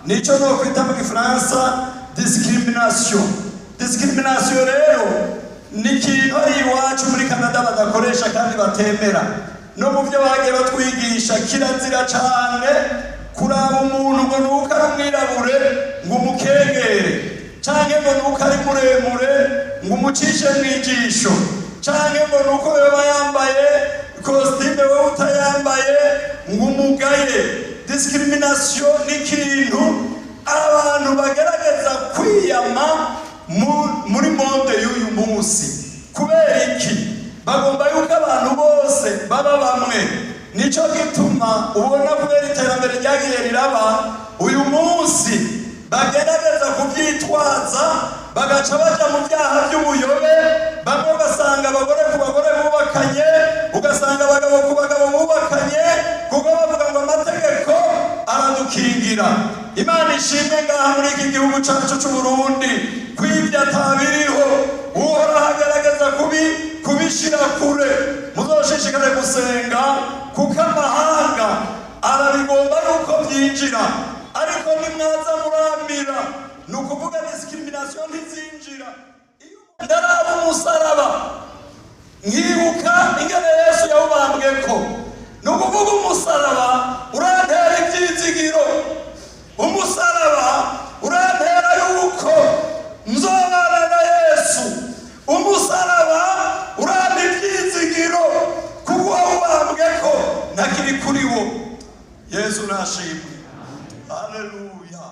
nico no kwita mu Gifaransa discrimination. Discrimination rero ni ikintu ari iwacu muri Canada badakoresha kandi batemera, no mu byo bagiye batwigisha kirazira cyane kuraba umuntu ngo nuko ari umwirabure ngo umukengere, canke ngo nuko ari muremure ngo umucishe mwijisho, canke ngo nuko yoba yambaye costume wowe utayambaye ngo umugaye. Discrimination ni ikintu abantu bagerageza kwiyama muri monde y'uyu munsi. Kubera iki? Bagomba yuko abantu bose baba bamwe. Nico gituma ubona kubera iterambere ryagiye riraba uyu munsi bagerageza kubyitwaza bagaca baja mu byaha by'ubuyobe. Bamwe basanga abagore ku bagore bubakanye, ugasanga abagabo ku bagabo bubakanye, kuko bavuga ngo amategeko aradukingira. Imana ishimwe ngaha muri iki gihugu cyacu cy'u Burundi kwibya atabiriho, uhoraho agerageza kubishira kure. Muzoshishikare gusenga kuko amahanga arabigomba yuko byinjira, ariko nimwaza muramira ni ukuvuga discrimination ntizinjira. Ndaraba umusaraba nkibuka ingene Yesu yawubambweko, ni ukuvuga umusaraba urantera ibyizigiro, umusaraba urantera yuko nzobana na Yesu, umusaraba urantera ibyizigiro kuko wawubambweko ntakiri kuri wo. Yesu nashimwe, haleluya.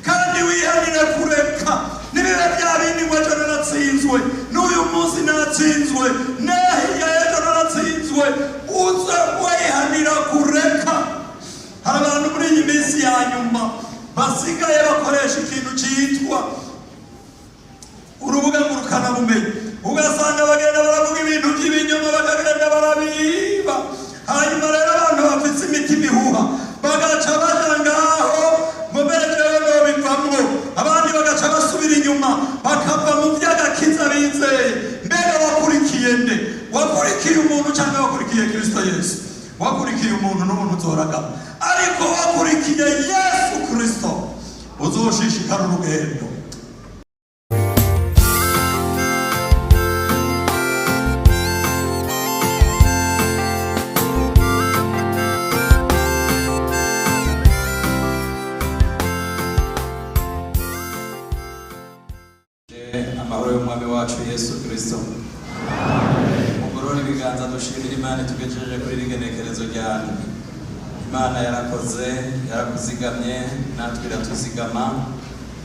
Kandi wihanira kureka nibiba bya bindi ngo ejo naratsinzwe, n'uyu munsi natsinzwe, n'ahirya y'ejo naratsinzwe, uza wihanira kureka. Hari abantu muri iyi minsi ya nyuma basigaye bakoresha ikintu cyitwa urubuga ngurukanabumenyi, ugasanga bagenda baravuga ibintu by'ibinyoma bakagenda barabiba. Hanyuma rero abantu bafite imitima ihuha bagaca baja ngaho ngo mbere jewe bivamwo, abandi bagaca basubira inyuma bakava mu by'agakiza bizeye. Mbere wakurikiye nde? Wakurikiye umuntu cyangwa wakurikiye Kristo Yesu? Wakurikiye umuntu n'umuntu uzoragama, ariko wakurikiye Yesu Kristo uzoshishikara urugendo. Amahoro y'umwami wacu Yesu Kristo. Mugorora ibiganza dushimira Imana tugejeje kuri rigenekerezo ryanyu. Imana yarakuzigamye natwe iratuzigama,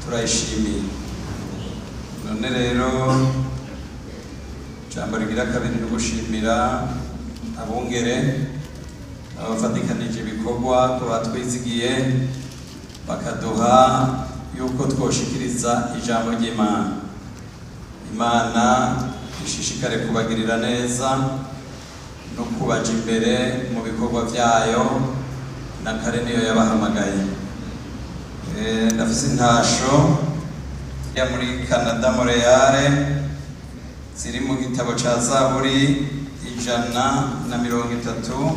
turayishimiye. None rero jambo rigira kabiri no gushimira abungere abafatikanije ibikorwa ko batwizigiye bakaduha yuko twoshikiriza ijambo ry'Imana. Imana ishishikare kubagirira neza no kubaja imbere mu bikorwa byayo, na kare niyo yabahamagaye. Ndafise intasho ya muri Canada Montreal ziri mu gitabo ca Zaburi 133.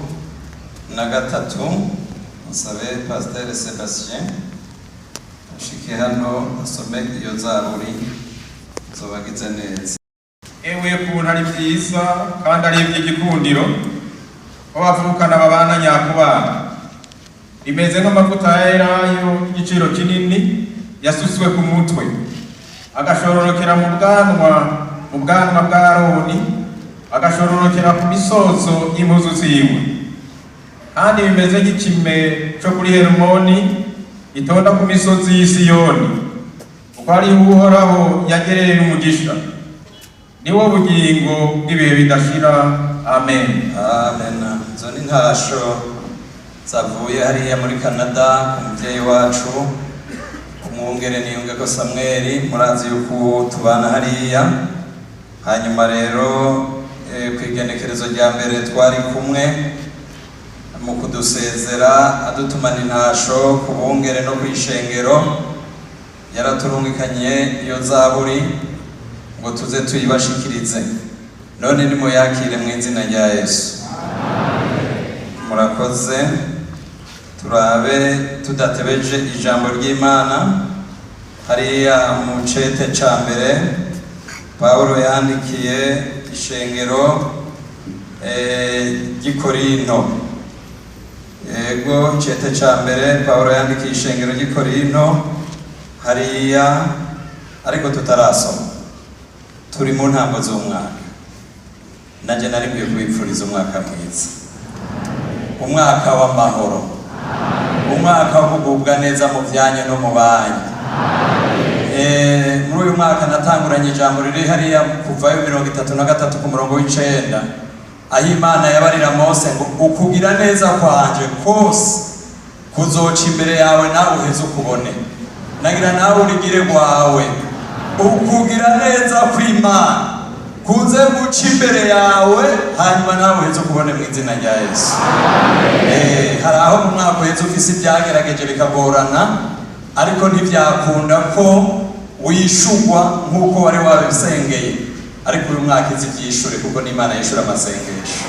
Musabe Pasteur Sebastien ashike hano asome iyo Zaburi zobagize neza. Ewe kuntu ari byiza kandi ari iby'igikundiro ko bavukana babana nyakubana, imeze nk'amavuta yerayo y'igiciro kinini yasutswe ku mutwe, agashororokera mu bwanwa bwa Aroni, agashororokera ku misozo y'impuzu ziwe. Kandi bimeze nk'ikime cyo kuri Hermoni itonda ku misozi y'Isiyoni, kuko ari Uhoraho yagereye umugisha, niwo bugingo bw'ibihe bidashira. Amen. Amen. Izo ni intasho zavuye hariya muri Canada ku mubyeyi wacu umwungere Niyungeko Samuel, murazi yuko tubana hariya. Hanyuma rero kwigenekerezo rya mbere twari kumwe mu kudusezera adutumana intasho ku bungere no kwishengero, yaraturungikanye iyo Zaburi ngo tuze tuyibashikirize. None nimuyakire mu izina rya Yesu. Murakoze. turabe tudatebeje ijambo ry'Imana hariya mu cete ca mbere Paulo yandikiye ishengero ry'Ikorinto. Ego cete ca mbere Paulo yandikiye ishengero ry'Ikorinto hariya, ariko tutarasoma, turi mu ntango z'umwaka. Nanje nari nkwiye kubipfuriza umwaka mwiza, umwaka w'amahoro, umwaka wo kugubwa neza mu byanyu no mu banyu. Muri uyu mwaka natanguranye ijambo riri hariya kuvayo 33 ku murongo w'9, aho Imana yabarira Mose ngo ukugira neza kwanje kose kuzoca imbere yawe nawe uheze ukubone, nagira nawe urigire rwawe. Ukugira neza kw'Imana kuze guca imbere yawe hanyuma nawe uheze ukubone mu izina rya Yesu. Hari aho mu mwaka uheze ufise ibyagerageje bikagorana, ariko ntibyakunda ko wishugwa nk'uko wari wabisengeye, ariko uyu mwaka izi byishure kuko n'Imana yishura amasengesho.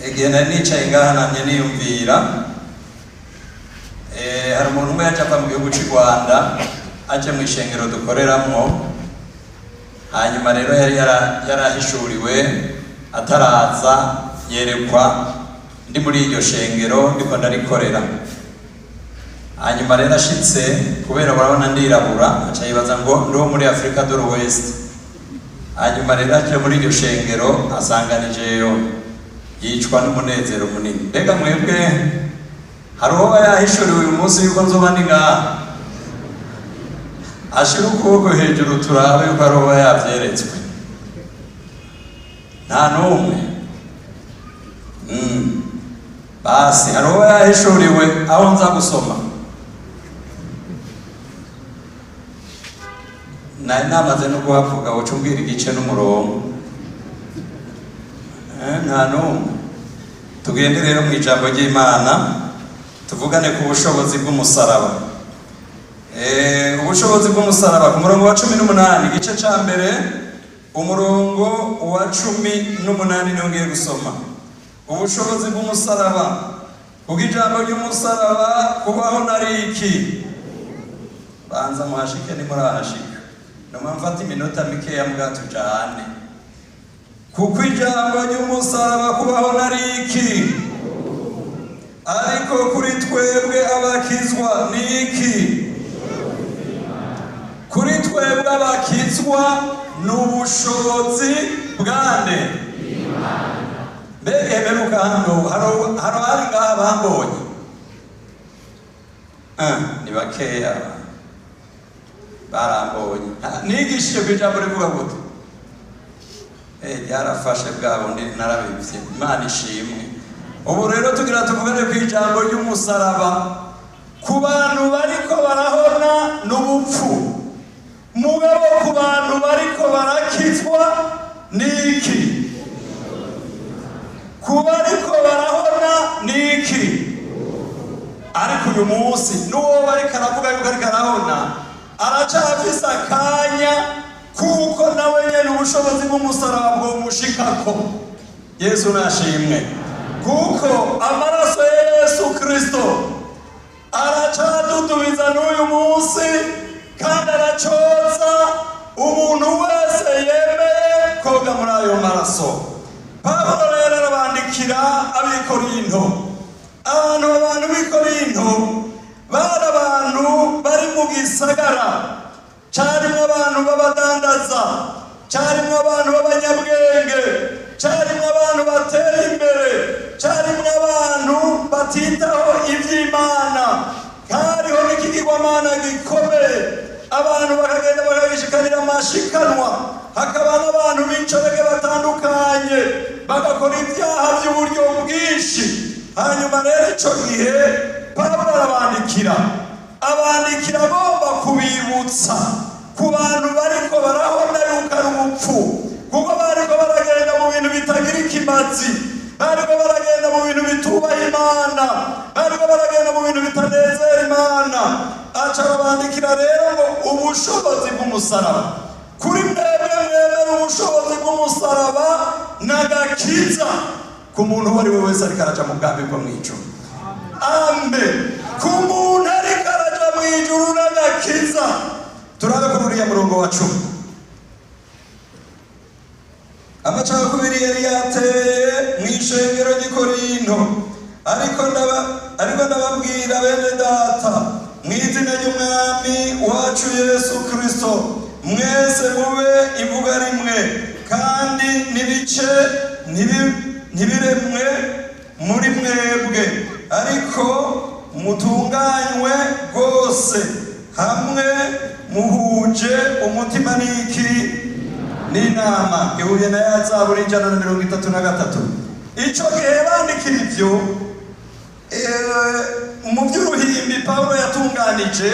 Igihe nari nicaye ngaha namye niyumvira, hari umuntu umwe yaje ava mu gihugu cy'u Rwanda aje mu ishengero dukoreramwo, hanyuma rero yari yarahishuriwe ataraza yerekwa ndi muri iryo shengero ndiko ndarikorera. Hanyuma rero ashitse, kubera barabona ndirabura, aca yibaza ngo ndi wo muri Afrika de l'Ouest. Hanyuma rero aje muri iryo shengero asanganijeyo, yicwa n'umunezero munini. Mbega mwebwe hari uwo yahishuriwe uyu munsi yuko nzoba ndi ngaha? Ashira ukuboko hejuru turabe yuko ari uwo yavyeretswe. Nta n'umwe. Basi hari uwo yahishuriwe aho nza gusoma. Nari namaze no kuhavuga uca umbwira igice n'umurongo. Nta n'umwe. Tugende rero mu ijambo ry'Imana tuvugane ku bushobozi bw'umusaraba. Ubushobozi bw'umusaraba ku murongo wa 18, igice ca mbere umurongo wa 18 nongeye gusoma. Ubushobozi bw'umusaraba, kuko ijambo ry'umusaraba kubaho nari iki? Banza muhashike ni murahashika, noma mfata iminota mikeya mugatujane. Kuko ijambo ry'umusaraba kubaho nari iki? Ariko kuri twebwe abakizwa ni iki? Kuri twebwe abakizwa n'ubushobozi bwande Imana. Mbega hemeruka hano hari ngaha bambonye? Ni bakeya barambonye. Nigishije ku ijambo rivuga gute? Ryarafashe bwa bundi narabivye. Imana ishimwe. Ubu rero tugira tuvugane ku ijambo ry'umusaraba ku bantu bariko barahona n'ubupfu. Mugabo ku bantu bariko barakizwa niki? Ku bariko barahona niki? Ariko uyu munsi n'uwo bariko aravuga yuko ariko arahona aracafise akanya, kuko nawe nyene ubushobozi bw'umusaraba bwomushikako. Yesu nashimwe. Kuko amaraso ya Yesu Kristo aracadudubiza n'uyu munsi, kandi aracoza umuntu wese yemeye koga muri ayo maraso. Pawulo rero arabandikira ab'Ikorinto. Abantu b'Ikorinto bari abantu bari mu gisagara, carimwo abantu b'abadandaza, carimwo abantu b'abanyabwenge, carimwo abantu bateye imbere, carimwo abantu batitaho ivy'Imana, hariho n'ikigirwamana gikomeye. Abantu bakagenda bakagishikanira amashikanwa, hakaba n'abantu b'inshoreke batandukanye bagakora ibyaha by'uburyo bwinshi. Hanyuma rero ico gihe Pawulo arabandikira agomba kubibutsa ku bantu bariko barahona yuko ari ubupfu, kuko bariko baragenda mu bintu bitagira ikimazi, bariko baragenda mu bintu bitubaha Imana, bariko baragenda mu bintu bitanezera Imana. Aca arabandikira rero ngo ubushobozi bw'umusaraba kuri mwebwe mwemera ubushobozi bw'umusaraba n'agakiza ku muntu uwo ari we wese ariko araja mu bwami bwo mw'ijuru. amen. Ku muntu ariko araja mu ijuru n'agakiza. Turabe kuri uriya murongo wa 10. Amacakubiri yari yateye mu ishengero ry'i Korinto, ariko ndababwira bene data mu izina ry'umwami wacu Yesu Kristo, mwese mube ivuga rimwe kandi n'ibice ntibiremwe muri mwebwe, ariko mutunganywe rwose hamwe muhuje umutima n'inama. Ihuye na ya Zaburi 133. Ico gihe bandikira ivyo mu by'uruhimbi Pawulo yatunganije,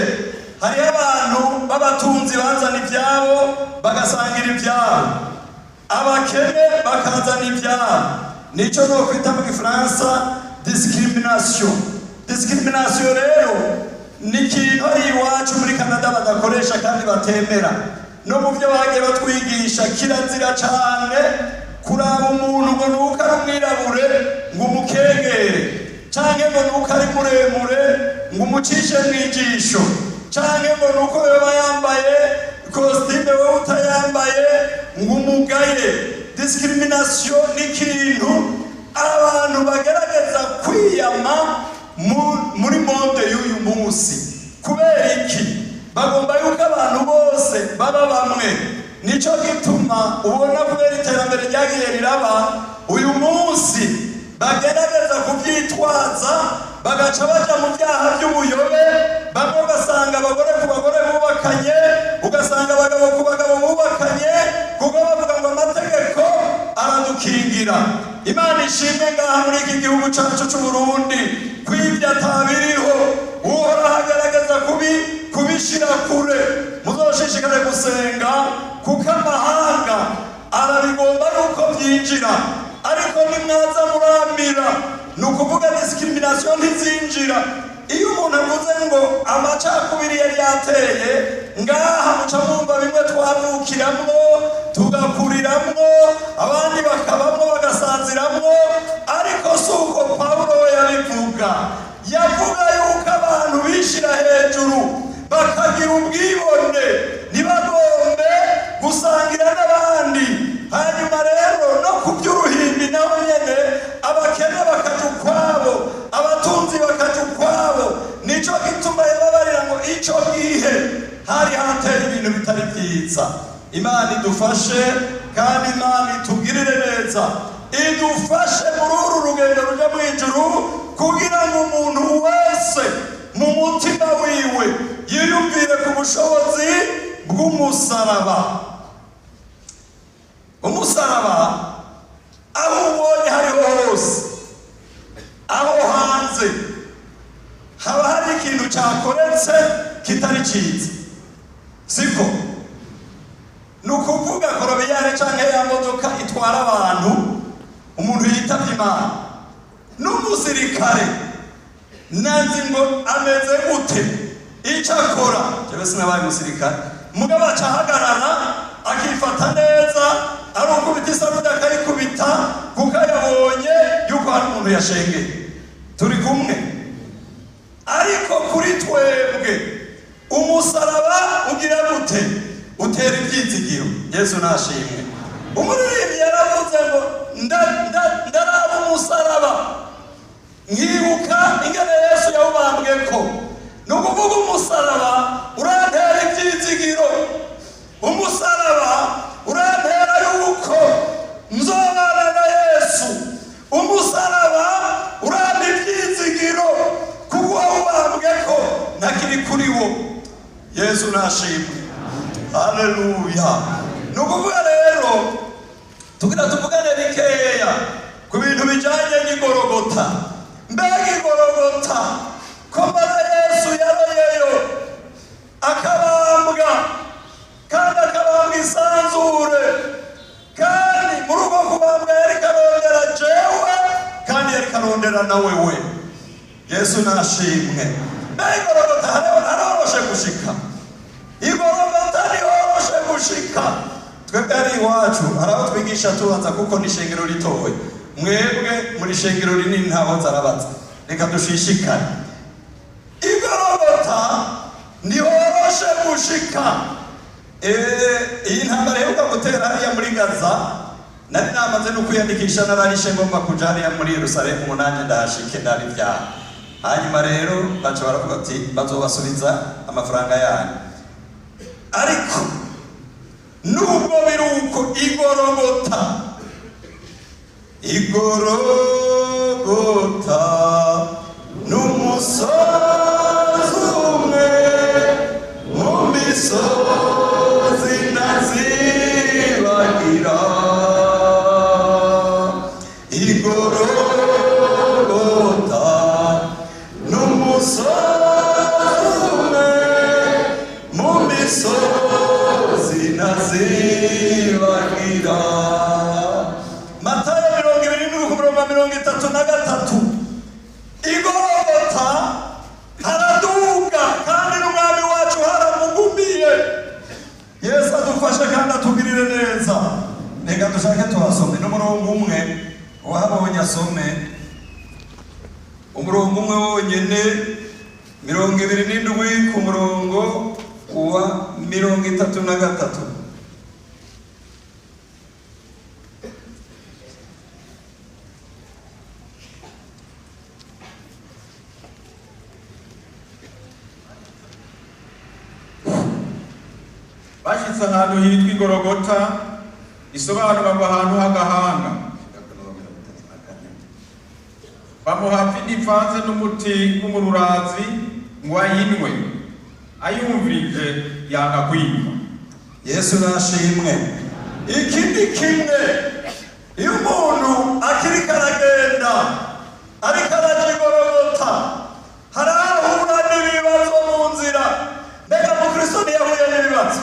hari abantu b'abatunzi bazana ivyabo bagasangira ivyabo, abakene bakazana ivyabo. Nico no kwita mu Gifaransa discrimination. Discrimination rero ni ikintu ari iwacu muri Canada badakoresha kandi batemera. No mu byo bagiye batwigisha kirazira cyane kuraba umuntu ngo nuko ari umwirabure ngo umukengere, canke ngo nuko ari muremure ngo umucishe mw'ijisho, canke ngo nuko yoba yambaye kositime wowe utayambaye ngo umugaye. Discrimination ni ikintu abantu bagerageza kwiyama muri monde y'uyu munsi. Kubera iki? Bagomba yuko abantu bose baba bamwe. Nico gituma ubona kubera iterambere ryagiye riraba uyu munsi bagerageza kubyitwaza bagaca baja mu byaha by'ubuyobe. Bamwe ugasanga abagore ku bagore bubakanye, ugasanga abagabo ku bagabo bubakanye, kuko bavuga ngo amategeko aradukingira. Imana ishimwe ngaha muri iki gihugu cyacu cy'u Burundi kw'ibyo atabiriho, uhoraho agerageza kubishira kure. Muzoshishikare gusenga kuko amahanga arabigomba nuko byinjira, ariko nimwaza muramira ni ukuvuga discrimination ntizinjira. Iyo umuntu avuze ngo amacakubiri yari yateye ngaha, muca mwumva bimwe twavukiramwo tugakuriramwo, abandi bakabamwo bagasanziramwo, ariko si uko Pawulo yabivuga. Yavuga yuko abantu bishira hejuru bakagira ubwibone, ntibagombe gusangira n'abandi. Hanyuma rero no ku by'uruhimbi naho nyene abakene bakaja ukwabo, abatunzi bakaja ukwabo. Nico gituma yababarira ngo ico gihe hari hateye ibintu bitari byiza. Imana idufashe kandi Imana itugirire neza, idufashe muri uru rugendo ruja mu ijuru, kugira ngo umuntu wese mu mutima wiwe yiyumvire ku bushobozi bw'umusaraba. Umusaraba aho ubonye hariho hose, aho hanze haba hari ikintu cyakoretse kitari cyiza, siko? Ni ukuvuga korobiyare cyangwa ya modoka itwara abantu, umuntu yitabye Imana n'umusirikare nanzi ngo ameze gute, icyo akora. Jewe sinabaye umusirikare, mugabo acahagarara akifata neza, ari ukubita isaruda akayikubita kuko yabonye yuko hari umuntu yashengeye. Turi kumwe? Ariko kuri twebwe umusaraba ugira gute? Utera ibyizigiro. Yesu nashimwe. Umuririmbyi yaravuze ngo ndaraba umusaraba nkibuka ingene Yesu yawubambweko. Ni ukuvuga umusaraba urantera ibyizigiro, umusaraba urantera yuko nzobana na Yesu, umusaraba uranta ibyizigiro kuko wawubambweko ntakiri kuri wo. Yesu nashimwe. Haleluya. Ni ukuvuga rero tugira tuvugane bikeya ku bintu bijanye n'igorogota. Mbega igorogota ko mbona Yesu yaroyeyo akabambwa, kandi akabambwa isanzure, kandi muri uko kubambwa yari karondera jewe kandi yari karondera na wewe. Yesu nashimwe. Mbega igorogota haroroshe gushika? Igorogota nihoroshe gushika. Twebwe ari iwacu hari aho twigisha tubanza kuko ni ishengero ritowe, mwebwe muri ishengero rinini ntaho nzarabaza. reka dushishikare. Igorogota nihoroshe gushika. Iyi ntambara iheruka gutera hariya muri Gaza, nari namaze no kwiyandikisha nararishe ngomba kuja hariya muri Yerusalemu nanjye ndahashike ndari vyaha. Hanyuma rero baca baravuga ati bazobasubiza amafaranga yanyu. Ariko nubwo biruko igorogota n'umusozi umwe mu misozi ntazibagira. Igorogota n'umusozi umwe mu misozi ntazibagira. Matayo 27:33. Igorogota haraduga kandi n'umwami wacu haramugumiye. Yesu adufashe kandi atugirire neza. Reka dushake tuhasome n'umurongo umwe wahabonye asome. Umurongo umwe wonyene 27 ku murongo wa 33. Bashitse ahantu hitwa Igorogota, isobanura ngo ahantu h'agahanga. Bamuha vino ivanze n'umuti w'umururazi ngo ayinwe, ayumvirije yanga kwinywa. Yesu nashimwe. Ikindi kimwe, iyo umuntu akiriko aragenda ariko araja Igorogota, harahura n'ibibazo mu nzira. Mbega mukristo ntiyahuye n'ibibazo?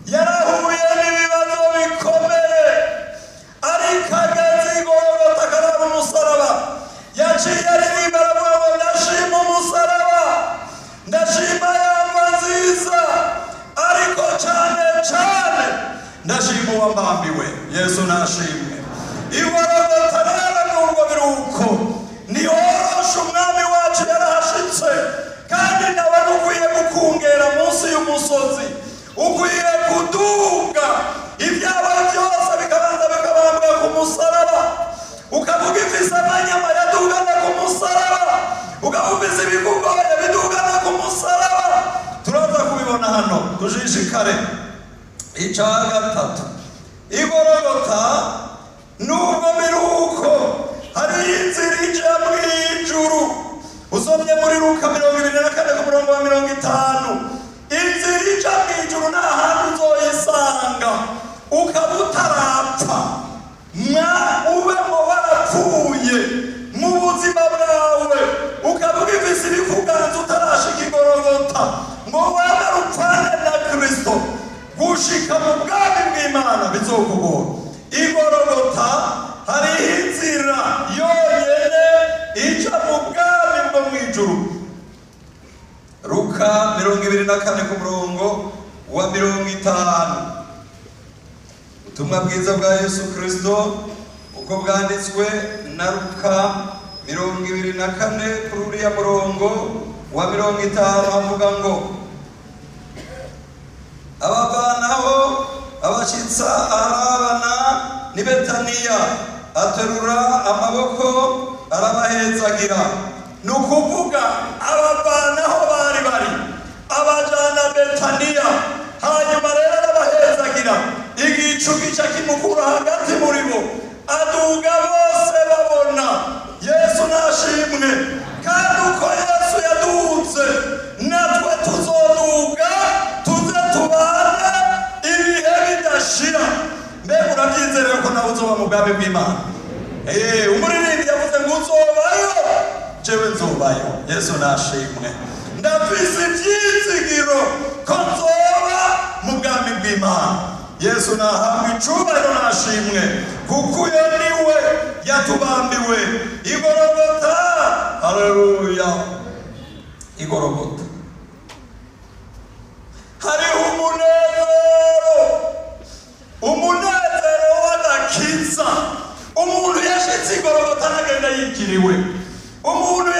Yarahuye n'ibibazo bikomeye, ariko ageze Igorogota akaraba umusaraba. Yaciye aririmba aravuga ngo ndashima umusaraba, ndashima yamba nziza, ariko cane cane ndashima uwambambiwe. Yesu nashimwe. Igorogota rero nubwo biruko ntiyoroshe umwami wacu yarahashitse, kandi nawe nukwiye gukungera munsi y'umusozi, ukwiye kuduga ibyawe byose bikabanza bikabambwa ku musaraba, ukavuga ifise amanyama yadugana ku musaraba, ukavumisa ibigugoye bidugana ku musaraba. Turaza kubibona hano, tujishikare. Ica gatatu, Igorogota nubwo biruko hari inzira ija mw'ijuru. Usomye muri Luka 24 ku murongo wa 50. Inzira ija mw'ijuru nta hantu uzoyisanga ukaba utarapfa, ube mu warapfuye mu buzima bwawe, ukaba ugifise ibikuganza utarashika Igorogota ngo waba rupfane na Kristo gushika mu bwami bw'Imana bizokugora. Igorogota hariho inzira yonyene ija mu bwami bwo mw'ijuru. Luka 24 ku murongo wa 50. Ubutumwa bwiza bwa Yesu Kristo uko bwanditswe na Luka 24 kuri uriya murongo wa 50 havuga ngo abavanaho abashitsa arabana ni Betaniya, aterura amaboko arabahezagira. Nukuvuga abavanaho bari abajana Betaniya, hanyuma rero arabahezagira. Igicu gica kimukura hagati muri bo, aduga bose babona. Yesu nashimwe. Kandi uko Yesu yaduze natwe tuzoduga, tuze tubane ibihe bidashira. Mbega urabyizerera ko nawe uzoba mu bwami bw'Imana? Umuririmbyi yavuze ngo uzobayo, jewe nzobayo. Yesu nashimwe. Ndafise ivyizigiro ko nzoba mu bwami bw'Imana. Yesu nahabwa icubahiro nashimwe, kuko uyo niwe yatubambiwe. Igorogota, haleluya. Igorogota hariho umunezero w'agakiza. Umuntu yashitse Igorogota nagenda yikiriwe. Umuntu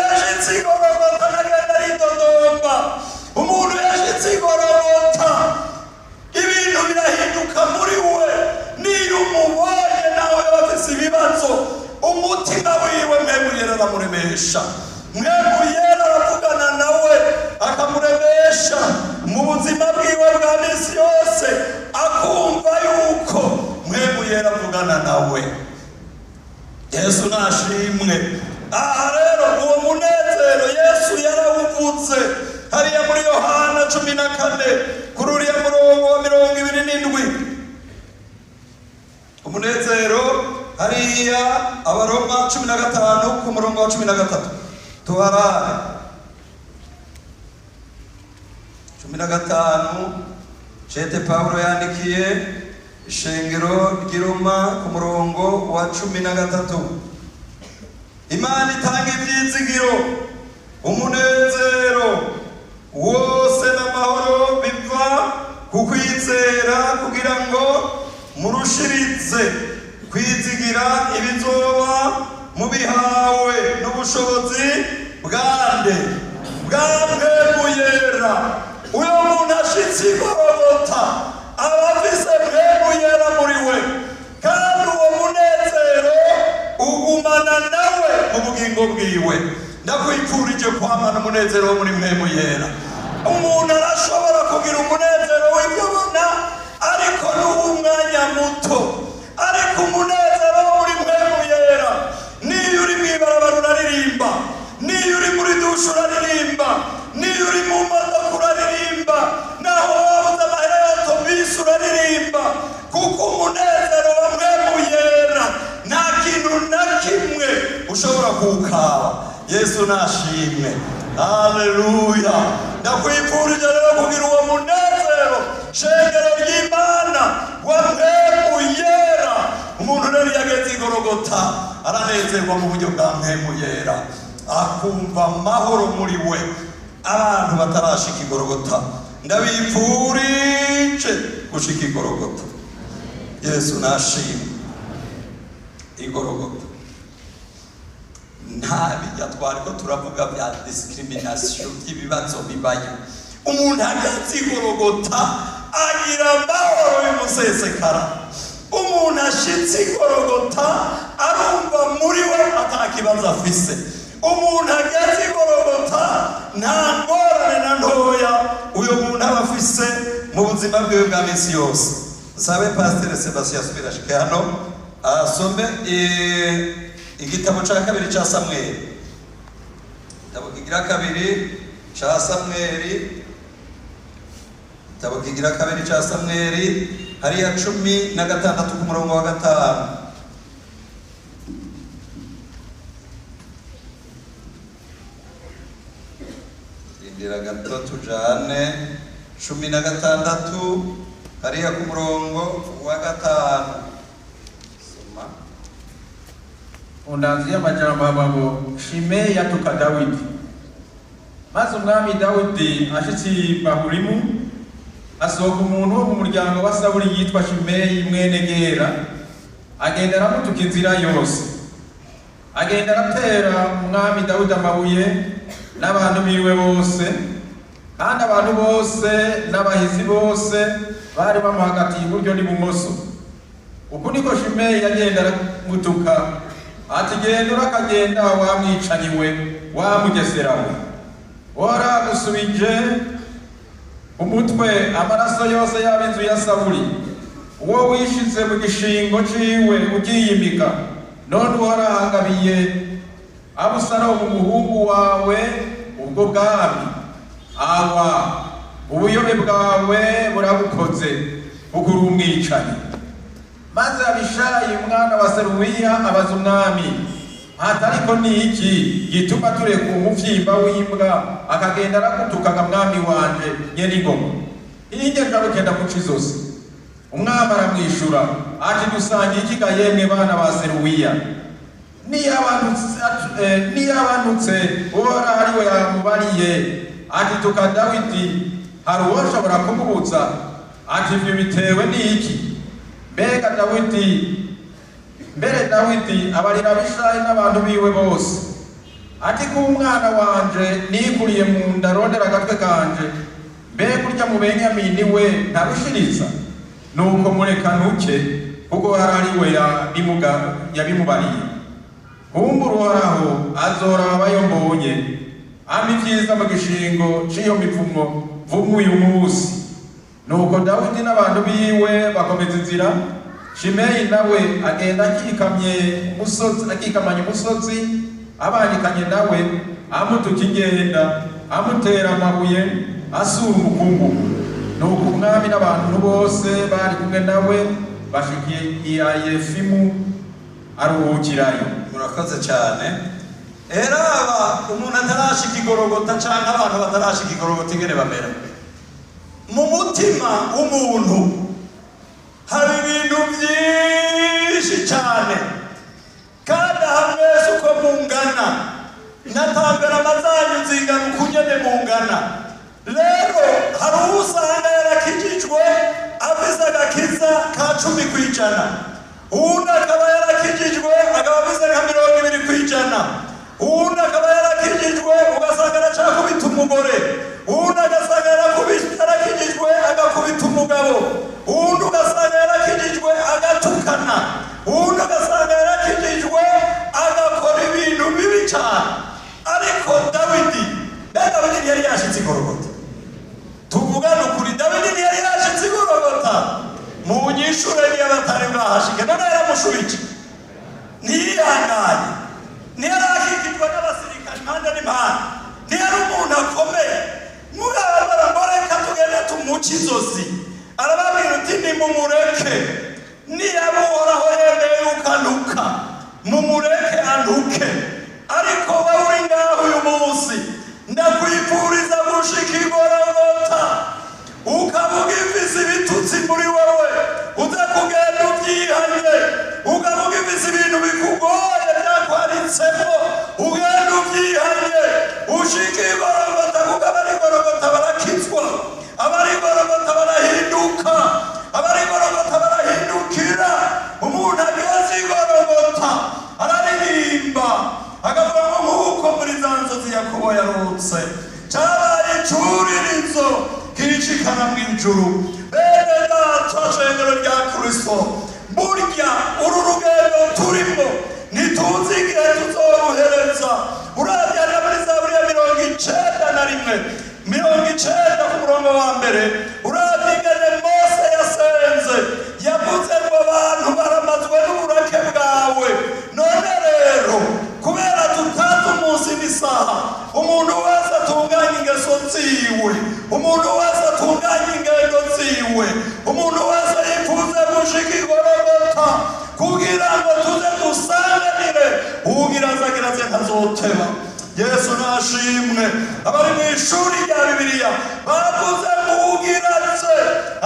bangana nawe. Yesu nashimwe. Aha rero uwo munezero Yesu yarawuvutse hariya muri Yohana 14 kuri uriya murongo wa 27. Umunezero hariya Abaroma 15 ku murongo wa 13. Tuharare 15 Chete Paulo yandikiye ishengero ry'Iroma ku murongo wa 13. Imana itanga ibyizigiro, umunezero wose n'amahoro biva ku kwizera kugira ngo murushirize kwizigira ibizoba mubihawe n'ubushobozi bwande bwamwe muyera. Uyo muntu ashitse igorogota aba afise muyera muri we, kandi uwo munezero ugumana nawe mu bugingo bwiwe. Ndakwipfurije kwamana umunezero wo muri mwe muyera. Umuntu arashobora kugira umunezero w'ibyo abona ariko n'uw'umwanya muto, ariko umunezero wo muri mwe muyera niyo uri mw'ibarabara uraririmba, niyo uri muri dushe uraririmba, niyo uri mu modoka uraririmba, naho wabuze amahera y'otobisi uraririmba, kuko umunezero wa mwe muyera nta kintu na kimwe ushobora kuwukaba. Yesu nashimwe. Haleluya. Ndakwifurije rero kugira uwo munezero shengero ry'Imana wa mwe muyera. Umuntu rero yageze igorogota aranezerwa mu buryo bwa mwe muyera, akumva amahoro muri we. Abantu batarashika igorogota ndabifurije gushika igorogota. Yesu nashimwe. Igorogota ntabijya twariko turavuga bya discrimination by'ibibazo bibayo. Umuntu agazi igorogota agira amahoro y'umusesekara. Umuntu ashitse igorogota arumva muri we atakibazo afise. Umuntu agazi igorogota nta ngorane na ntoya uyo muntu aba afise mu buzima bwiwe bwa minsi yose. Sabe Pasteur Sebastien asubira ashike hano asome igitabo ca kabiri ca Samweli. Igitabo kigira kabiri ca Samweli. Igitabo kigira kabiri ca Samweli hariya 16 ku murongo wa 5. Indira gato tujane 16 hariya ku murongo wa 5. Undanzia majambo ngo Shimei yatuka Dawidi. Maze umwami Dawidi ashitsi Bahurimu asohoka umuntu wo mu muryango wa Sawuli yitwa Shimei mwene Gera, agenda aramutuka inzira yose, agenda aratera umwami Dawidi amabuye n'abantu biwe bose, kandi abantu bose n'abahizi bose bari bamuhagatiye iburyo n'ibumoso. Uku niko Shimei yagenda aramutuka ati genda urakagenda wamwicaniwe wamugeserawe, waragusubije umutwe amaraso yose y'ab'inzu ya Sawuli, uwo wishize mu gishingo ciwe ugiyimika, none warahangabiye Abusalomu umuhungu wawe ubwo bwami. Awa ubuyobe bwawe buragukoze kuko uri umwicanyi. Maze Abishayi umwana wa Seruwiya abaza umwami ati ariko ni iki gituma tureka umuvyimba w'imbwa akagenda aragutukaga mwami wanje nyene ingoma ije ndabukenda kuca izosi? Umwami aramwishura ati dusangiye iki ga yemwe bana ba Seruwiya? Niyabanutse uhora ari we yamubariye ati tuka Dawidi hari uwoshobora kumubuza? Ati ivyo bitewe n'iki? Mbere Dawidi abarira Abishayi n'abantu biwe bose ati ku umwana wanje nikuriye mu nda rondera agatwe kanje, mbega urya mu Benyamini we ntarushiriza? Nuko mureka ntuke kuko hari ari we yabimubariye. Kumbura Uhoraho azoraba ayo mbonye, ampa ivyiza mu gishingo c'iyo mivumo uyu musi. Nuko Dawidi n'abantu biwe bakomeza inzira Shimeyi nawe agenda akikamanya umusozi abanyikanye nawe amutuka ingenda amutera amabuye asura umukungugu. Nuko umwami n'abantu bose bari kumwe nawe bashikiye i Yefimu aruhukirayo. Murakoze cyane. Eraba umuntu atarashika igorogota canke abantu batarashika igorogota ingene bamera. Mu mutima w'umuntu hari ibintu byinshi cyane, kandi hamwe uko mungana natambera amazanyu nzingana ukunyene mungana. Rero hari usanga yarakijijwe afise agakiza ka 10%, uwundi akaba yarakijijwe akaba afise nka 20%, uwundi akaba yarakijijwe ugasanga aracakubita umugore, uwundi agasanga yarakijijwe agakubita umugabo, uwundi ugasanga yarakijijwe agatukana, uwundi ugasanga yarakijijwe agakora ibintu bibi cyane. Ariko Dawidi ntiyari yashitse igorogota. Tuvugana ukuri, Dawidi ntiyari yashitse igorogota. Mu nyishure niyo batari bahashike, none yaramushubije ntiyihanganye, ntiyarakikijwe n'abasirikari impande n'impande, ntiyari umuntu akomeye. Mugabara ngo reka tugende tumuce izosi, arababwira uti nimumureke, niyaba uhoraho yemeye ukanuka mumureke anuke. Ariko wowe uri ngaho uyu munsi ndakwifuriza gushika igorogota, ukavuga imvise ibitutsi muri wowe, uza kugenda ubyihanye, ukavuga imvise ibintu bikugoye byakwaritsemo, ugenda ubyihanye, ushika igorogota, kuko abari igorogota barakizwa, abari igorogota barahinduka, abari igorogota barahindukira. Umuntu ageze igorogota araririmba akavuga ngo nk'uko muri za nzozi Yakobo yarutse, cyabaye icuririzo kirishikana mu ijuru. Bene data shengero rya Kristo, burya uru rugendo turimo ntituzi igihe tuzoruhereza. Uravye muri Zaburi ya 91 ku murongo wa mbere, uravye ingene Mose yasenze, yavuze ngo abantu baramazwe n'uburake bwawe. None rero kubera tutazi umunsi n'isaha, umuntu wese atunganya ingeso ziwe, umuntu wese atunganya ingendo ziwe, umuntu wese yifuza gushika igorogota kugira ngo tuze dusanganire, uwugira azagiraze ntazoteba. Yesu nashimwe. Abari mu ishuri rya Bibiliya bavuze ngo uwugiraze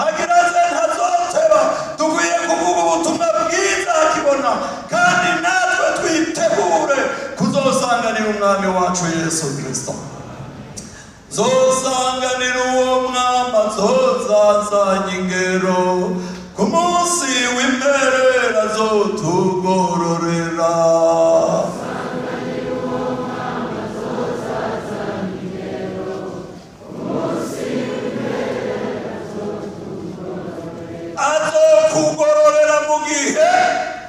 agiraze ntazoteba. Dukwiye kuvuga ubutumwa bwiza akibona, kandi natwe twitegure kuzosanganira umwami wacu Yesu Kristo. Zosanganira uwo mwami azozazanye ingero, ku munsi w'imperera azotugororera. Azokugororera mu gihe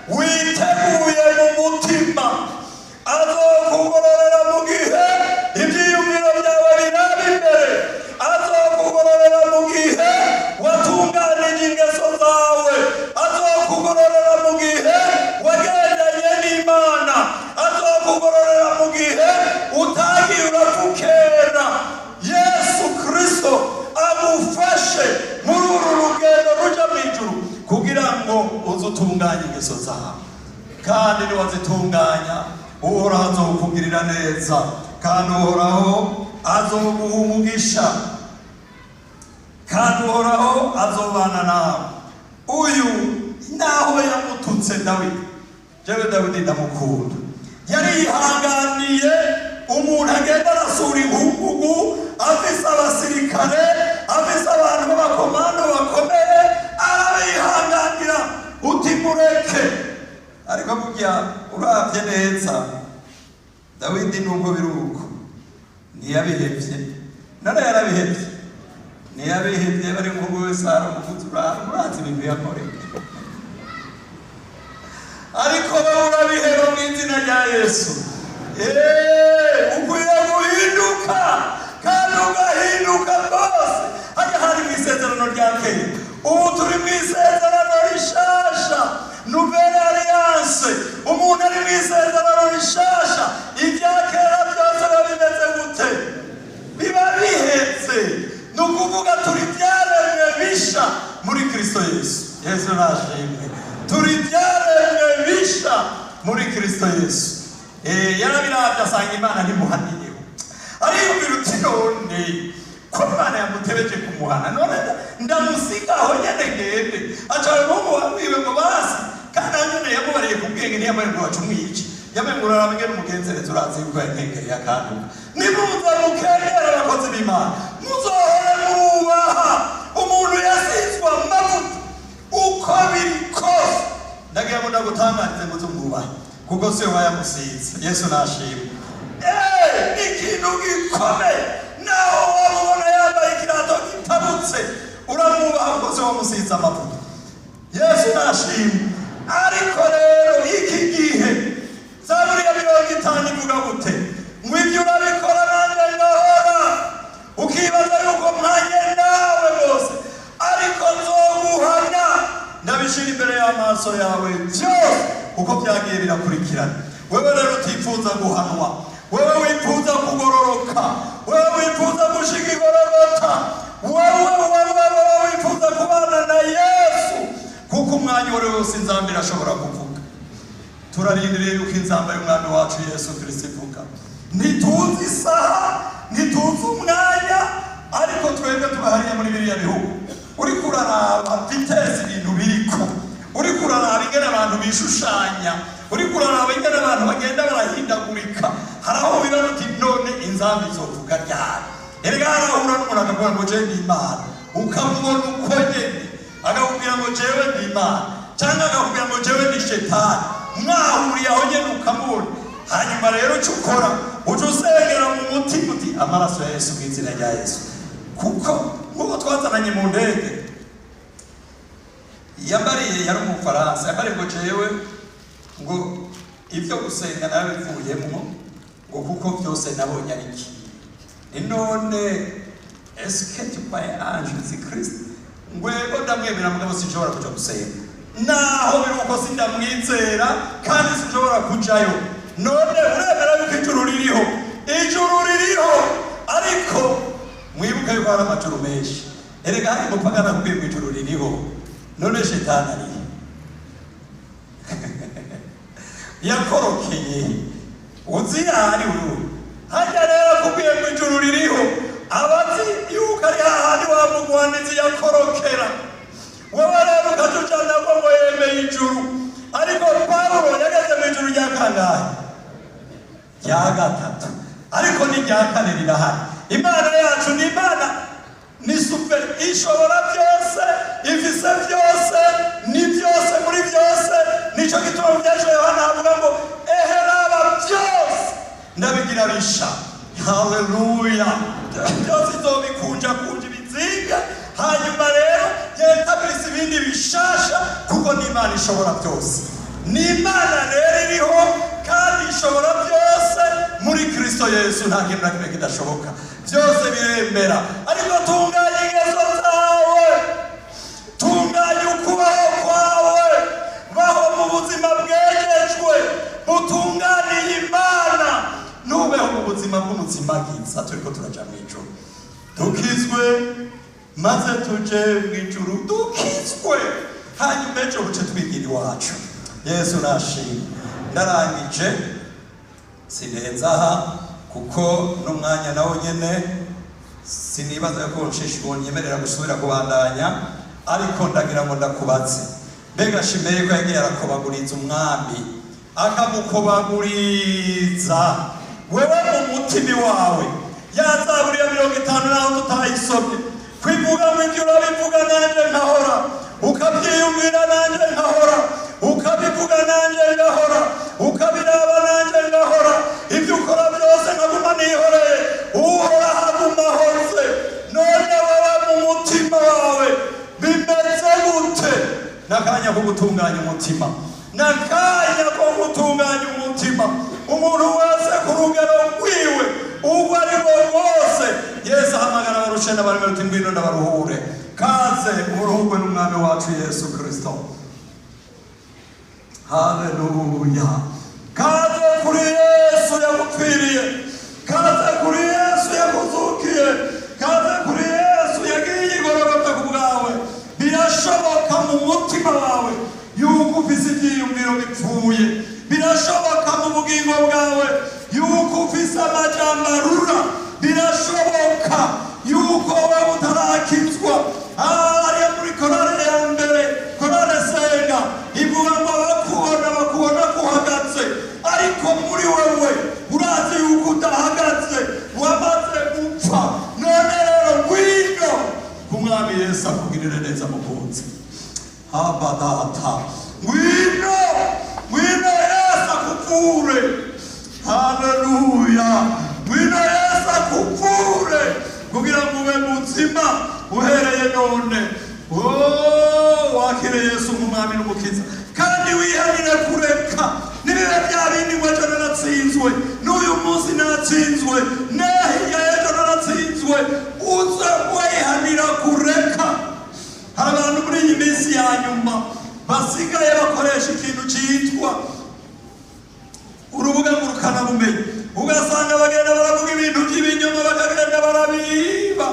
witeguye mu mutima, azokugororera mu gihe ibyiyumviro byawe biraba imbere, azokugororera mu gihe watunganije ingeso zawe, azokugororera mu gihe wagendanye n'Imana, azokugororera mu gihe utagiye uravukera. Yesu Kristo agufashe muri uru rugendo ruja mu ijuru kugira ngo uzutunganye ingeso zawe, kandi niwazitunganya uhoraho azokugirira neza, kandi uhoraho azoguha umugisha, kandi uhoraho azobana nawe. Uyu naho yamututse Dawidi, jewe Dawidi ndamukunda, yarihanganiye umuntu agenda arasura inkungugu, afise abasirikare, afise abantu b'abakomando bakomeye, arabihanganira uti mureke. Ariko burya uravye neza Dawidi nubwo biruko ntiyabihevye, none yarabihevye, ntiyabihevye. bari nkubu wese aramuvuze urazi ibintu yakoreye, ariko urabiheba mu izina rya Yesu. Ukwiye guhinduka, kandi ugahinduka rwose. Hajya hari mu isezerano rya kera, ubu turi mu isezerano rishasha. ukuvuga turi byaremwe bisha muri Kristo Yesu. Yesu nashimwe. Turi byaremwe bisha muri Kristo Yesu. Yarabiravye asanga Imana ntimuhaniyeho. Ariyumvira uti none ko Imana yamutebeje kumuhana, none ndamusigaho nyene ngende acawe mumu wamwiwe ngo basi kandi anyene yamubariye kubwenge ntiyambaye ngo wacumwici yambaye ngo urarabigene umugenzereza urazi yuko yankengeri yakanduka. Nimuza mukengera abakozi b'Imana muzohore mubaha umuntu yasizwa amavuta uko biri kose. Ndagira ngo ndagutangarize ngo tumwubahe kuko siwe wayamusize. Yesu nashimwe. Ni ikintu gikomeye naho wabona yambaye ikirato gitabutse uramwubaha kuko siwe wamusize amavuta. Yesu nashimwe. Ariko rero iki gihe Zaburi ya 50 ivuga gute? Mwibyo urabikora nanjye ndahora ukibaza yuko mwanye nawe bose ariko nzoguhana ndabishira imbere y'amaso yawe byose uko byagiye birakurikirana. Wewe rero utifuza guhanwa, wewe wifuza kugororoka, wewe wifuza gushika igororota, wewe wifuza kubana na Yesu kuko umwanya wari wose inzamba irashobora kuvuga. Turarindiriye yuko inzamba y'umwami wacu Yesu Kristo ivuga. Ntituzi isaha, ntituzi umwanya, ariko twebwe tubahariye muri biriya bihugu. Uri kuraraba vitesi ibintu biriko, uri kuraraba ingene abantu bishushanya, uri kuraraba ingene abantu bagenda barahindagurika. Haraho bibaza uti none inzamba izovuga ryari? Erega harahura n'umuntu akavuga ngo jewe ndi Imana, ukamubona uko nyene akakubwira ngo jewe ndi Imana cyangwa akakubwira ngo jewe ndi Shetani. Mwahuriye aho nyene ukamubona. Hanyuma rero cukora usengera mu mutima uti amaraso ya Yesu mw'izina rya Yesu. Kuko nk'uko twazananye mu ndege yambariye yari umufaransa yambariye ngo jewe ngo ibyo gusenga nawe bivuyemo ngo kuko byose nabonye ari iki. None eske tu paye ange si Kristo ngwego ndamwemera mugabo sinshobora kuja gusenga naho biruko sindamwizera kandi sinshobora kujayo. None uremera yuko ijuru ririho? Ijuru ririho, ariko mwibuke yuko hari amajuru menshi. Erega hari umupagana akubwiye ngo ijuru ririho, none Shetani arihe? Yakorokeye uzi yari uyu. Hajya rero akubwiye ngo ijuru ririho, abazi yuko ari hahandi wa mugwanizi yakorokera. Wewe rero ukajujana ngo yemeye ijuru, ariko Pawulo yageze mu ijuru rya kangahe? Rya gatatu, ariko ni rya kane rirahari. Imana yacu ni Imana ni super, ishobora byose, ifise byose, ni byose muri byose. Nico gituma mu byacu Yohana avuga ngo eheraba byose ndabigira bisha. Haleluya. Byose izobikunja kunja ibizinga, hanyuma rero yetabirisa ibindi bishasha kuko ni Imana ishobora byose. Ni Imana rero iriho kandi ishobora byose muri Kristo Yesu. Nta kintu na kimwe kidashoboka, byose biremera. Ariko tunganya ingeso zawe, tunganya ukubaho kwawe, baho mu buzima bwegejwe butunganiye Imana, nubeho mu buzima bw'umuzimagiza. Turiko turaja mw'ijuru dukizwe maze tuje mw'ijuru dukizwe, hanyuma ejo buce twigira iwacu. Yesu nashimwe. Ndarangije sinenza aha kuko n'umwanya nawo nyene sinibaza ko nshishibonye nyemerera gusubira kubandanya, ariko ndagira ngo ndakubatse mbega Shimeye ko yagiye arakobaguriza umwami akamukobaguriza wewe mu mutima wawe. Ya Zaburi ya 50 naho tutayisomye kwivuga ngo ibyo urabivuga nanjye nkahora, ukabyiyumvira nanjye nkahora, ukabivuga nanjye ngahora, ukabiraba nanjye ngahora, ibyo ukora byose nkaguma nihoreye, uhora haguma hose. None wowe mu mutima wawe bimeze gute? Nakanya ko gutunganya umutima, nakanya ko gutunganya umutima. Umuntu wese ku rugero rwiwe ubu ari bose. Yesu ahamagara abarushe n'abaremere uti ngwino ndabaruhure. Kaze uruhugwe n'umwami wacu Yesu Kristo. Haleluya. Kaze kuri Yesu yagupfiriye, kaze kuri Yesu yakuzukiye, kaze kuri Yesu yuko ufise ivyiyumviro bipfuye, birashoboka mu bugingo bwawe yuko ufise amajambo arura, birashoboka yuko wowe utarakizwa. Hariya muri korale ya mbere, korale senga, ivuga ngo bakubona kuhagaze, ariko muri wewe urazi yuko udahagaze, wamaze gupfa. None rero ngwino ku mwami Yesu akugirire neza mukunzi. Haba data, ngwino Yesu akuvure. Haleluya, ngwino Yesu akuvure kugira ngo ube muzima uhereye none. Wakire Yesu nk'umwami n'umukiza, kandi wihanire kureka nibibe bya bindi ngo ejo naratsinzwe, n'uyu munsi natsinzwe, n'ahirya y'ejo naratsinzwe. Uze wihanira kureka. Hari abantu muri iyi minsi ya nyuma basigaye bakoresha ikintu cyitwa urubuga ngurukanabumenyi, ugasanga bagenda baravuga ibintu by'ibinyoma, bakagenda barabiba.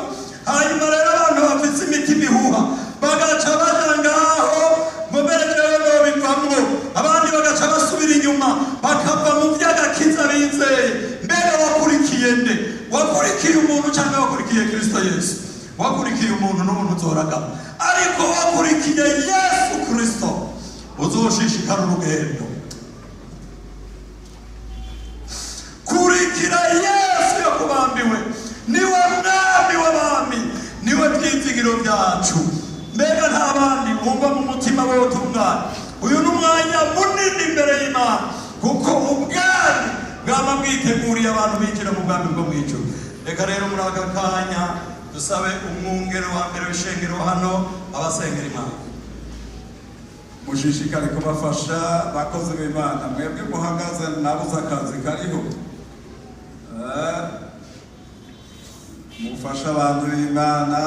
Hanyuma rero abantu bafite imitima ihuha bagaca baja ngaho ngo mbere jewe nobivamwo, abandi bagaca basubira inyuma bakava mu vy'agakiza bizeye. Mbere wakurikiye nde? Wakurikiye umuntu cyangwa wakurikiye Kristo Yesu? Wakurikiye umuntu n'umuntu uzoragama, ariko wakurikiye Yesu Kristo uzoshishikara urugendo. Kurikira Yesu yakubambiwe, niwe mwami w'abami, niwe byizigiro byacu. Mbega nta bandi bumva mu mutima we utungane. Uyu ni umwanya munini imbere y'Imana, kuko ubwami bwaba bwiteguriye abantu binjira mu bwami bwo mu ijuru. Reka rero muri aka kanya dusabe umwungere wa mbere w'ishengero hano abasengera Imana. Mushishikare kubafasha bakozi b'Imana, mwebwe muhagaze nabuze akazi kariho, mufasha abantu b'Imana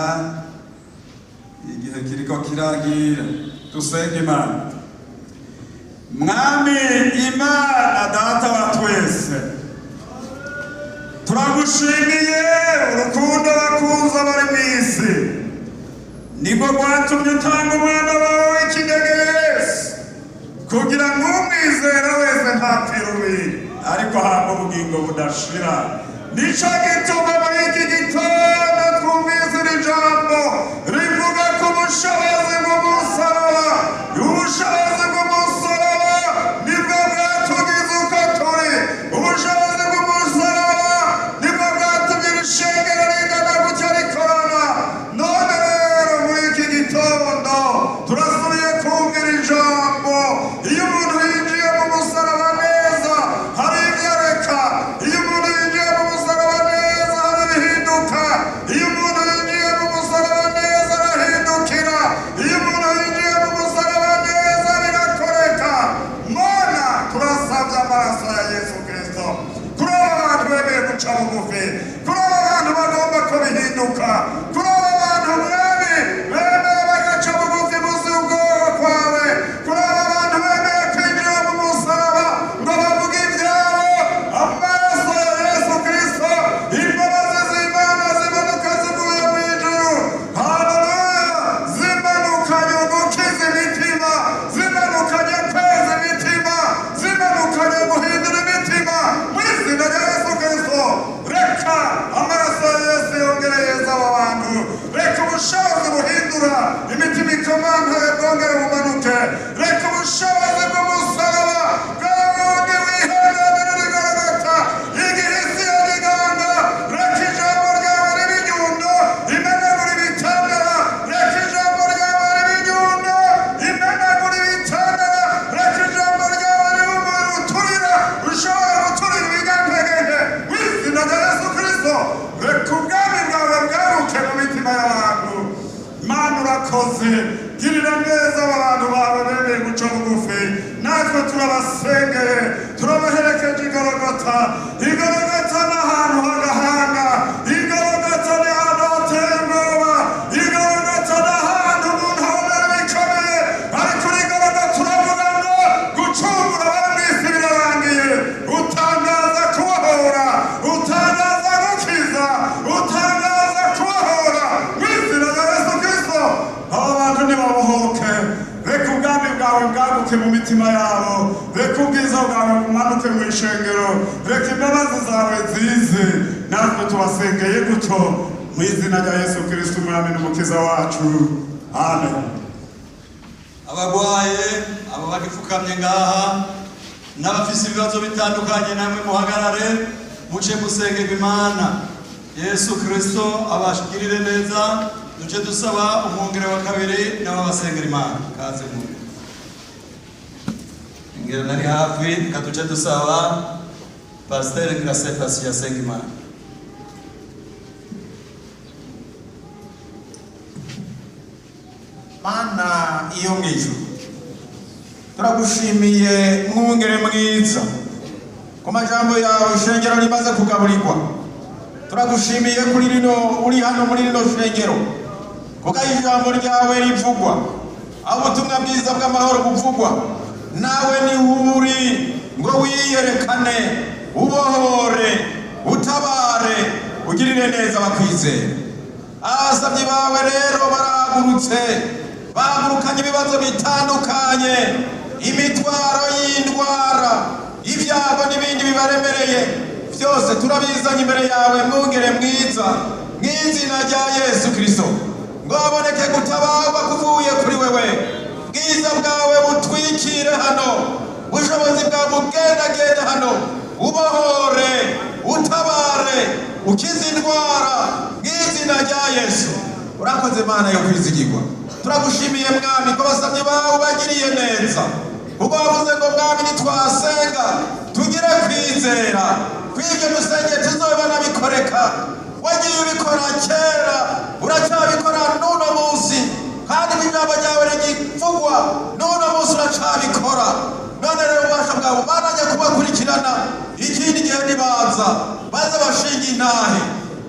igihe kiriko kiragira. Dusenge Imana. Mwami Imana data wa twese, turagushimiye urukundo bakunze abari mw'isi, nibwo rwatumye utanga umwana wawe w'ikinege Yesu, kugira ngo umwizera wese ntapfire ububi, ariko ahabwe ubugingo budashira. Nico gituma muri iki gitondo twumvise iri jambo rivuga ku bushobozi bw'umusaraba. Ubushobozi bw'umusaraba nibwo bwatugize uko turi. Ubushobozi bw'umusaraba nibwo bwatumye ishengero rigana gutya rikorana. None rero muri iki gitondo turasubiye kumvira ijambo. Iyo umuntu yinjiye mu musaraba neza hari ibyo areka, iyo umuntu yinjiye mu musaraba neza hari ibihinduka, iyo umuntu yinjiye mu musaraba neza arahindukira, iyo umuntu yinjiye mu musaraba neza birakoreka. Mana turasabye amaraso ya Yesu Kristo kuri aba bantu bemeye guca bugufi, kuri aba bantu bagomba ko bihinduka, kuri aba bantu mwami bemeye bagaca bugufi munsi y'ubwoba kwawe, kuri aba bantu bemeye kwinjira mu musaraba ngo bavuge ibyabo. Amaraso ya Yesu Kristo, imbabazi z'Imana zimanuka zivuye mu ijuru. Haleluya, zimanukanye gukiza imitima, zimanukanye kweza imitima, zimanukanye guhindura imitima mu izina rya Yesu Kristo. Reka amaraso ya Yesu yongere yeza aba bantu, reka ubushobozi buhindura imitima ikomantaye bwongere bumanuke, reka ubushobozi bw'umusaraba bwawundi wihanganira rigaragata igihe isi yariganga. Reka ijambo ryawe ribe inyundo imenagura ibitandara, reka ijambo ryawe ribe inyundo imenagura ibitandara, reka ijambo ryawe ribe umuriro uturira ushobora guturira ibigantegeke mu izina rya Yesu Kristo. Reka ubwami bwawe bwaruke mu mitima y'abantu. Mana urakoze, girira neza aba bantu bawe bemeye guca bugufi. Natwe turabasengeye, turabaherekeje i Golgota. I Golgota ni ahantu h'agahanga, i Golgota ni ahantu hateye ubwoba, i Golgota ni ahantu umuntu abonera bikomeye, ariko i Golgota turavuga ngo gucungura abari mw'isi birarangiye. Utangaza kubohora, utangaza gukiza, utangaza kubohora mu izina rya Yesu Kristo. Aba bantu nibabohoke, reka ubwami bwawe bumanuke mu mitima yabo, reka ubwiza bwawe bumanuke mu ishengero, reka imbabazi zawe zize, natwe tubasengeye gutyo mu izina rya Yesu Kristo umwami n'umukiza wacu, amen. Abagwaye abo bagipfukamye ngaha n'abafise ibibazo bitandukanye, namwe muhagarare muce musengera Imana. Yesu Kristo abashikirire neza. Duce dusaba umwungere wa kabiri nabo basengera Imana. Kaze mwungere. Ingero nari hafi katuce dusaba Pasteur Grace Pasi yasenga Imana. Mana iyo mwijuru, turagushimiye mwungere mwiza ku majambo yawe ishengero rimaze kugaburirwa. Turagushimiye kuri rino uri hano muri rino shengero, kuko ijambo ryawe rivugwa, aho ubutumwa bwiza bw'amahoro buvugwa. Nawe ni uri ngo wiyerekane, ubohore, utabare, ugirire neza abakwizera. Abasabyi bawe rero baragurutse, bagurukanye ibibazo bitandukanye, imitwaro y'indwara, ibyago n'ibindi bibaremereye byose turabizanye imbere yawe mwungere mwiza, mw'izina rya Yesu Kristo, ngo haboneke gutabarwa kuvuye kuri wewe. Bwiza bwawe butwikire hano, ubushobozi bwawe bugendagende hano, ubohore, utabare, ukize indwara mw'izina rya Yesu. Urakoze Mana yo kwizigirwa. Turagushimiye mwami ko abasabye bawe bagiriye neza, kuko wavuze ngo mwami nitwasenga tugire kwizera, kw'ibyo dusengeye tuzobona bikoreka. Wagiye ubikora kera, uracyabikora n'uno munsi, kandi n'ijambo ryawe rigivugwa n'uno munsi uracabikora. None rero ububasha bwawe bananye kubakurikirana, ikindi gihe nibaza baze bashinga intahe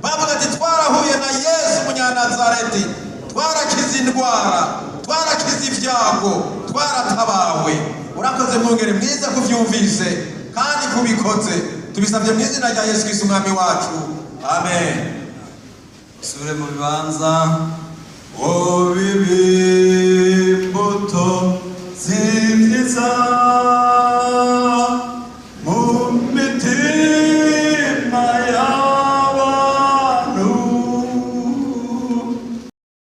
bavuga ati twarahuye na Yesu Umunyanazareti, twarakize indwara, twarakize ibyago, twaratabawe. Urakoze mwungere mwiza kuvyumvise kandi kubikoze, tubisabye mu izina rya Yesu Kristo umwami wacu, amen. Sure mu bibanza, o bibimbuto